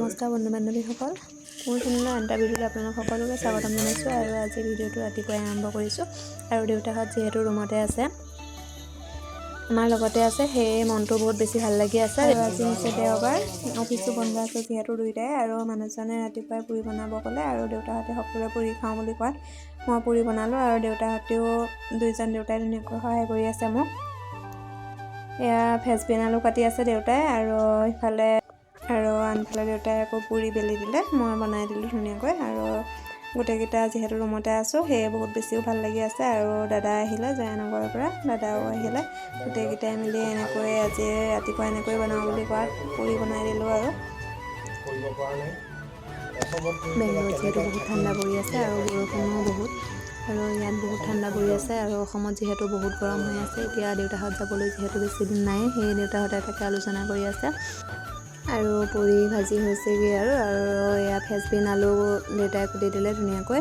নমস্কাৰ বন্ধু বান্ধৱীসকল, মোৰ চেনেলৰ আন এটা ভিডিঅ'লৈ আপোনালোক সকলোকে স্বাগতম জনাইছোঁ। আৰু আজি ভিডিঅ'টো ৰাতিপুৱাই আৰম্ভ কৰিছোঁ। আৰু দেউতাহঁত যিহেতু ৰুমতে আছে, আমাৰ লগতে আছে, সেয়ে মনটো বহুত বেছি ভাল লাগি আছে। আৰু আজি হৈছে দেওবাৰ, অফিচো বন্ধ আছে যিহেতু দুয়োটাই। আৰু মানুহজনে ৰাতিপুৱাই পুৰি বনাব ক'লে, আৰু দেউতাহঁতে সকলোৱে পুৰি খাওঁ বুলি কোৱাত মই পুৰি বনালোঁ। আৰু দেউতাহঁতেও দুইজন দেউতাই ধুনীয়াকৈ সহায় কৰি আছে মোক। এয়া ফেচবিন আলু কাটি আছে দেউতাই, আৰু আনফালে দেউতাই আকৌ পুৰি বেলি দিলে, মই বনাই দিলোঁ ধুনীয়াকৈ। আৰু গোটেইকেইটা যিহেতু ৰুমতে আছোঁ, সেয়ে বহুত বেছিও ভাল লাগি আছে। আৰু দাদা আহিলে জয়ানগৰৰ পৰা, দাদাও আহিলে, গোটেইকেইটাই মিলি এনেকৈ আজি ৰাতিপুৱা এনেকৈ বনাওঁ বুলি কোৱাত পুৰি বনাই দিলোঁ। আৰু বেংগলোৰত যিহেতু বহুত ঠাণ্ডা পৰি আছে আৰু বৰষুণো বহুত, আৰু ইয়াত বহুত ঠাণ্ডা পৰি আছে। আৰু অসমত যিহেতু বহুত গৰম হৈ আছে, এতিয়া দেউতাহঁত যাবলৈ যিহেতু বেছি দিন নাই, সেয়ে দেউতাহঁতে তাকে আলোচনা কৰি আছে। আৰু পুৰি ভাজি হৈছেগৈ। আৰু এয়া ফেচবিন আলু দেউতাই কুটি দিলে ধুনীয়াকৈ।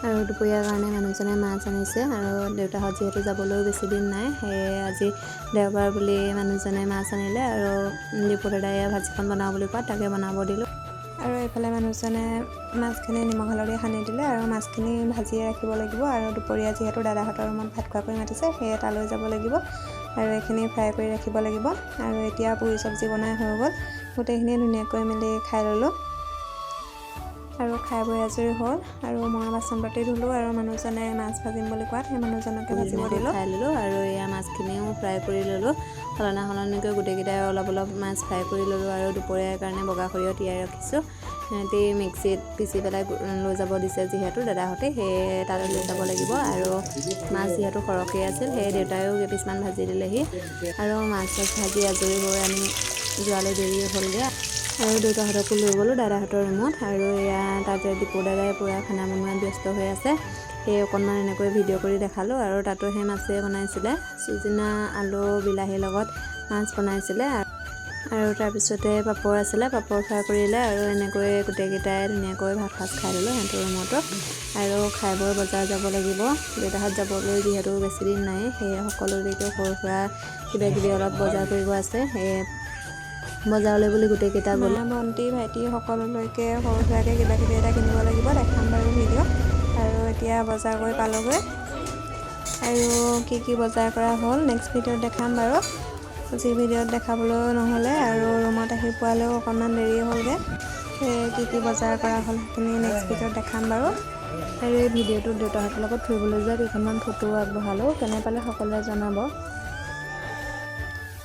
আৰু দুপৰীয়াৰ কাৰণে মানুহজনে মাছ আনিছে, আৰু দেউতাহঁত যিহেতু যাবলৈও বেছি দিন নাই, সেয়ে আজি দেওবাৰ বুলি মানুহজনে মাছ আনিলে। আৰু দীপু দাদাই ভাজিখন বনাওঁ বুলি কোৱাত তাকে বনাব দিলোঁ। আৰু এইফালে মানুহজনে মাছখিনি নিমখ হালধি সানি দিলে, আৰু মাছখিনি ভাজিয়ে ৰাখিব লাগিব। আৰু দুপৰীয়া যিহেতু দাদাহঁতৰ ৰুমত ভাত খোৱাকৈ মাতিছে, সেয়ে তালৈ যাব লাগিব, আৰু এইখিনি ফ্ৰাই কৰি ৰাখিব লাগিব। আৰু এতিয়া পুৰি চব্জি বনাই হৈ গ'ল, গোটেইখিনি ধুনীয়াকৈ মেলি খাই ল'লোঁ। আৰু খাই বৈ আজৰি হ'ল, আৰু মই বাচন বাতি ধুলোঁ। আৰু মানুহজনে মাছ ভাজিম বুলি কোৱাত সেই মানুহজনকে ভাজিব দিলোঁ, খাই ল'লোঁ। আৰু এয়া মাছখিনিও ফ্ৰাই কৰি ল'লোঁ, সলনাকৈ গোটেইকেইটাই অলপ অলপ মাছ ফ্ৰাই কৰি ল'লোঁ। আৰু দুপৰীয়াৰ কাৰণে বগা সৰিয়হ তিয়াই ৰাখিছোঁ, সিহঁতি মিক্সিত পিচি পেলাই লৈ যাব দিছে যিহেতু দাদাহঁতে, সেয়ে তালৈ লৈ যাব লাগিব। আৰু মাছ যিহেতু সৰহকৈ আছিল, সেয়ে দেউতায়েও কেইপিচমান ভাজি দিলেহি। আৰু মাছ ভাজি আজৰি হৈ আমি যোৱালৈ দেৰি হ'লগৈ, আৰু দেউতাহঁতকো লৈ গ'লোঁ দাদাহঁতৰ ৰুমত। আৰু এয়া তাতে দীপু দাদাই পূৰা খানা বনোৱাত ব্যস্ত হৈ আছে, সেয়ে অকণমান এনেকৈ ভিডিঅ' কৰি দেখালোঁ। আৰু তাতো সেই মাছেই বনাইছিলে, চুজিনা আলু বিলাহীৰ লগত মাছ বনাইছিলে। আৰু তাৰপিছতে পাপৰ আছিলে, পাপৰ ফ্ৰাই কৰিলে। আৰু এনেকৈ গোটেইকেইটাই ধুনীয়াকৈ ভাত সাজ খাই ল'লোঁ সিহঁতৰ ৰুমতো। আৰু খাই বৈ বজাৰ যাব লাগিব, দেউতাহঁত যাবলৈ যিহেতু বেছি দিন নাই, সেয়ে সকলোলৈকে সৰু সুৰা কিবাকিবি অলপ বজাৰ কৰিব আছে, সেয়ে বজাৰলৈ বুলি গোটেইকেইটা গ'লোঁ। ভণ্টি ভাইটি সকলোলৈকে সৰু সুৰাকৈ কিবাকিবি এটা কিনিব লাগিব, দেখাম বাৰু ভিডিঅ'। আৰু এতিয়া বজাৰ কৰি পালোঁগৈ, আৰু কি বজাৰ কৰা হ'ল নেক্সট ভিডিঅ'ত দেখাম বাৰু। আজি ভিডিঅ'ত দেখাবলৈ নহ'লে, আৰু ৰুমত আহি পোৱালৈও অকণমান দেৰি হ'লগৈ, সেয়ে কি বজাৰ কৰা হ'ল সেইখিনি নেক্সট ভিডিঅ'ত দেখাম বাৰু। আৰু এই ভিডিঅ'টোত দেউতাহঁতৰ লগত ফুৰিবলৈ যোৱা কেইখনমান ফটো আগবঢ়ালোঁ, কেনে পালে সকলোৱে জনাব।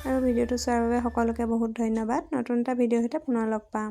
আৰু ভিডিঅ'টো চোৱাৰ বাবে সকলোকে বহুত ধন্যবাদ। নতুন এটা ভিডিঅ'ৰ সৈতে পুনৰ লগ পাম।